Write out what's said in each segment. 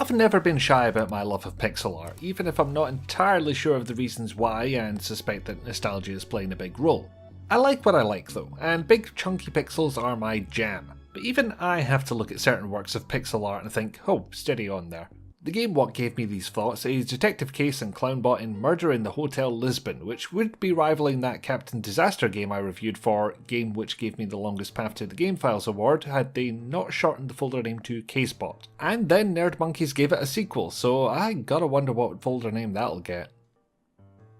I've never been shy about my love of pixel art, even if I'm not entirely sure of the reasons why and suspect that nostalgia is playing a big role. I like what I like though, and big chunky pixels are my jam, but even I have to look at certain works of pixel art and think, oh, steady on there. The game what gave me these thoughts is Detective Case and Clownbot in Murder in the Hotel Lisbon, which would be rivaling that Captain Disaster game I reviewed for Game which gave me the longest path to the Game Files award had they not shortened the folder name to Casebot. And then Nerd Monkeys gave it a sequel, so I gotta wonder what folder name that'll get.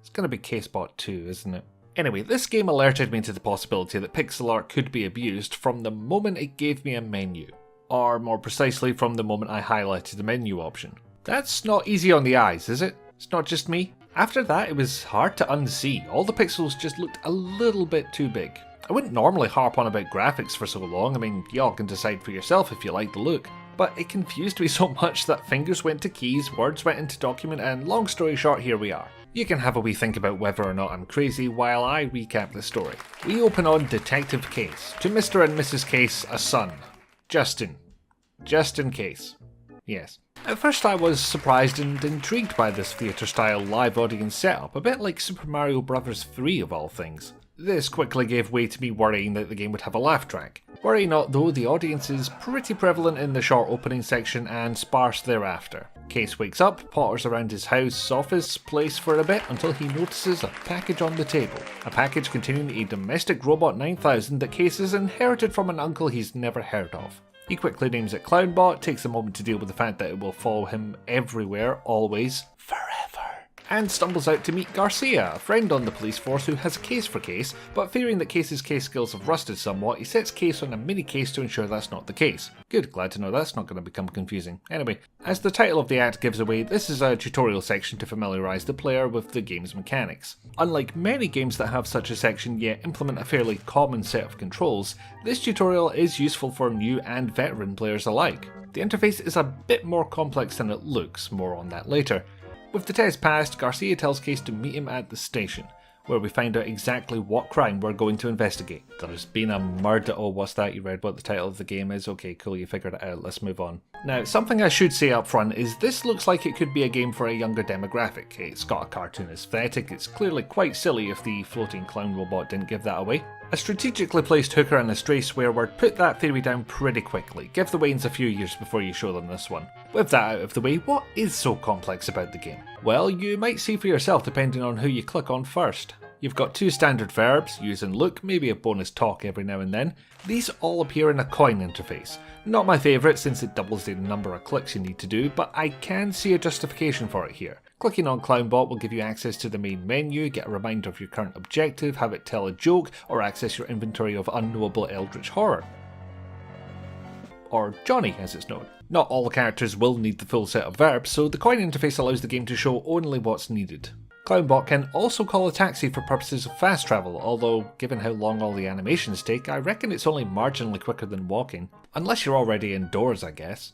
It's gonna be Casebot 2, isn't it? Anyway, this game alerted me to the possibility that pixel art could be abused from the moment it gave me a menu. Or more precisely from the moment I highlighted the menu option. That's not easy on the eyes, is it? It's not just me. After that it was hard to unsee, all the pixels just looked a little bit too big. I wouldn't normally harp on about graphics for so long, I mean y'all can decide for yourself if you like the look, but it confused me so much that fingers went to keys, words went into document, and long story short, here we are. You can have a wee think about whether or not I'm crazy while I recap the story. We open on Detective Case. To Mr. and Mrs. Case, a son. Justin. Just in case. Yes. At first I was surprised and intrigued by this theatre-style live audience setup, a bit like Super Mario Bros. 3 of all things. This quickly gave way to me worrying that the game would have a laugh track. Worry not though, the audience is pretty prevalent in the short opening section and sparse thereafter. Case wakes up, potters around his house, office, place for a bit until he notices a package on the table. A package containing a domestic robot 9000 that Case has inherited from an uncle he's never heard of. He quickly names it Clownbot, takes a moment to deal with the fact that it will follow him everywhere, always, forever, and stumbles out to meet Garcia, a friend on the police force who has a case for Case, but fearing that Case's case skills have rusted somewhat, he sets Case on a mini case to ensure that's not the case. Good, glad to know that's not going to become confusing. Anyway, as the title of the act gives away, this is a tutorial section to familiarise the player with the game's mechanics. Unlike many games that have such a section yet implement a fairly common set of controls, this tutorial is useful for new and veteran players alike. The interface is a bit more complex than it looks, more on that later. With the test passed, Garcia tells Case to meet him at the station, where we find out exactly what crime we're going to investigate. There's been a murder. Oh, what's that? You read what the title of the game is? Okay, cool, you figured it out. Let's move on. Now, something I should say up front is this looks like it could be a game for a younger demographic. It's got a cartoon aesthetic, it's clearly quite silly if the floating clown robot didn't give that away. A strategically placed hooker and a stray swear word put that theory down pretty quickly. Give the Waynes a few years before you show them this one. With that out of the way, what is so complex about the game? Well, you might see for yourself depending on who you click on first. You've got two standard verbs, use and look, maybe a bonus talk every now and then. These all appear in a coin interface. Not my favourite since it doubles the number of clicks you need to do, but I can see a justification for it here. Clicking on Clownbot will give you access to the main menu, get a reminder of your current objective, have it tell a joke, or access your inventory of unknowable eldritch horror. Or Johnny as it's known. Not all characters will need the full set of verbs, so the coin interface allows the game to show only what's needed. Clownbot can also call a taxi for purposes of fast travel, although given how long all the animations take, I reckon it's only marginally quicker than walking. Unless you're already indoors, I guess.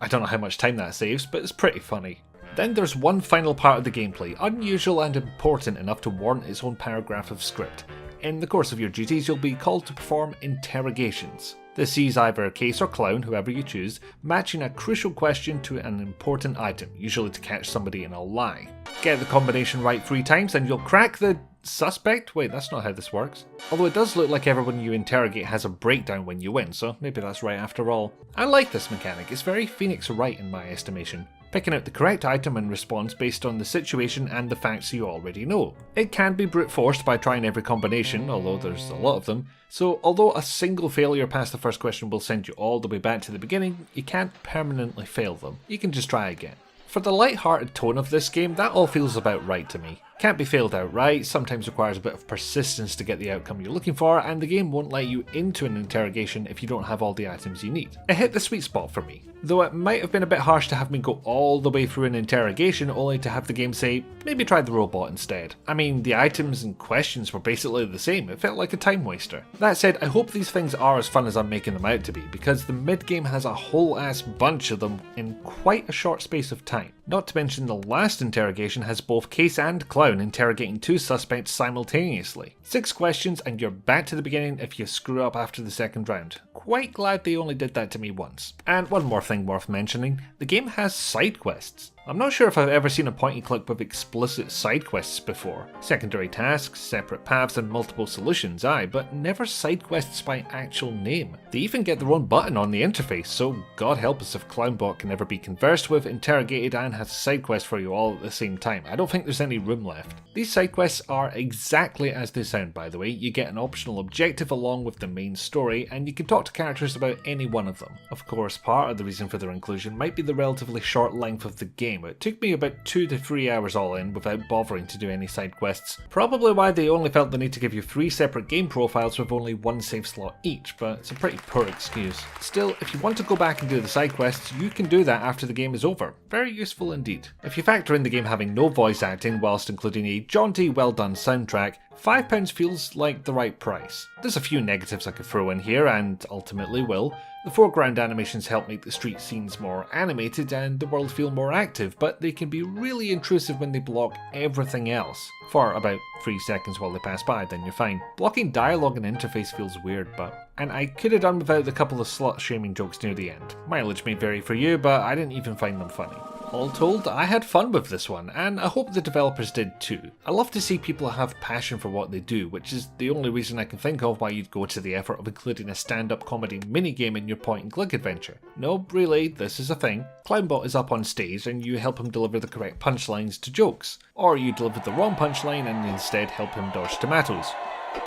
I don't know how much time that saves, but it's pretty funny. Then there's one final part of the gameplay, unusual and important enough to warrant its own paragraph of script. In the course of your duties, you'll be called to perform interrogations. This sees either Case or Clown, whoever you choose, matching a crucial question to an important item, usually to catch somebody in a lie. Get the combination right 3 times and you'll crack the suspect? Wait, that's not how this works. Although it does look like everyone you interrogate has a breakdown when you win, so maybe that's right after all. I like this mechanic, it's very Phoenix Wright in my estimation. Picking out the correct item and response based on the situation and the facts you already know. It can be brute forced by trying every combination, although there's a lot of them, so although a single failure past the first question will send you all the way back to the beginning, you can't permanently fail them. You can just try again. For the light-hearted tone of this game, that all feels about right to me. Can't be failed outright, sometimes requires a bit of persistence to get the outcome you're looking for, and the game won't let you into an interrogation if you don't have all the items you need. It hit the sweet spot for me, though it might have been a bit harsh to have me go all the way through an interrogation only to have the game say, maybe try the robot instead. I mean, the items and questions were basically the same, it felt like a time waster. That said, I hope these things are as fun as I'm making them out to be, because the mid-game has a whole ass bunch of them in quite a short space of time. Not to mention the last interrogation has both Case and Clown interrogating 2 suspects simultaneously. 6 questions and you're back to the beginning if you screw up after the second round. Quite glad they only did that to me once. And one more thing worth mentioning, the game has side quests. I'm not sure if I've ever seen a point and click with explicit side quests before. Secondary tasks, separate paths and multiple solutions, aye, but never side quests by actual name. They even get their own button on the interface, so God help us if Clownbot can ever be conversed with, interrogated and has a side quest for you all at the same time. I don't think there's any room left. These side quests are exactly as they sound, by the way. You get an optional objective along with the main story, and you can talk to characters about any one of them. Of course, part of the reason for their inclusion might be the relatively short length of the game. It took me about 2 to 3 hours all in without bothering to do any side quests. Probably why they only felt the need to give you 3 separate game profiles with only 1 save slot each, but it's a pretty poor excuse. Still, if you want to go back and do the side quests, you can do that after the game is over. Very useful indeed. If you factor in the game having no voice acting whilst including a jaunty, well done soundtrack, £5 feels like the right price. There's a few negatives I could throw in here, and ultimately will. The foreground animations help make the street scenes more animated and the world feel more active, but they can be really intrusive when they block everything else. For about 3 seconds while they pass by, then you're fine. Blocking dialogue and interface feels weird, and I could have done without the couple of slut-shaming jokes near the end. Mileage may vary for you, but I didn't even find them funny. All told, I had fun with this one, and I hope the developers did too. I love to see people have passion for what they do, which is the only reason I can think of why you'd go to the effort of including a stand-up comedy minigame in your point-and-click adventure. No, really, this is a thing. Clownbot is up on stage and you help him deliver the correct punchlines to jokes, or you deliver the wrong punchline and instead help him dodge tomatoes,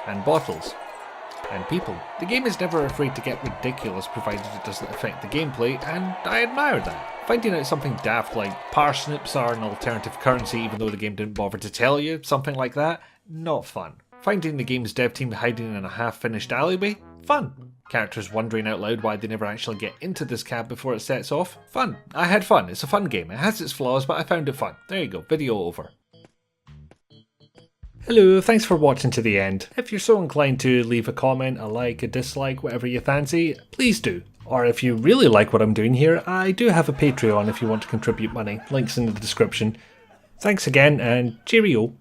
and bottles, and people. The game is never afraid to get ridiculous provided it doesn't affect the gameplay, and I admire that. Finding out something daft like parsnips are an alternative currency even though the game didn't bother to tell you, something like that, not fun. Finding the game's dev team hiding in a half-finished alleyway, fun. Characters wondering out loud why they never actually get into this cab before it sets off, fun. I had fun, it's a fun game, it has its flaws but I found it fun. There you go, video over. Hello, thanks for watching to the end. If you're so inclined to leave a comment, a like, a dislike, whatever you fancy, please do. Or if you really like what I'm doing here, I do have a Patreon if you want to contribute money. Links in the description. Thanks again and cheerio.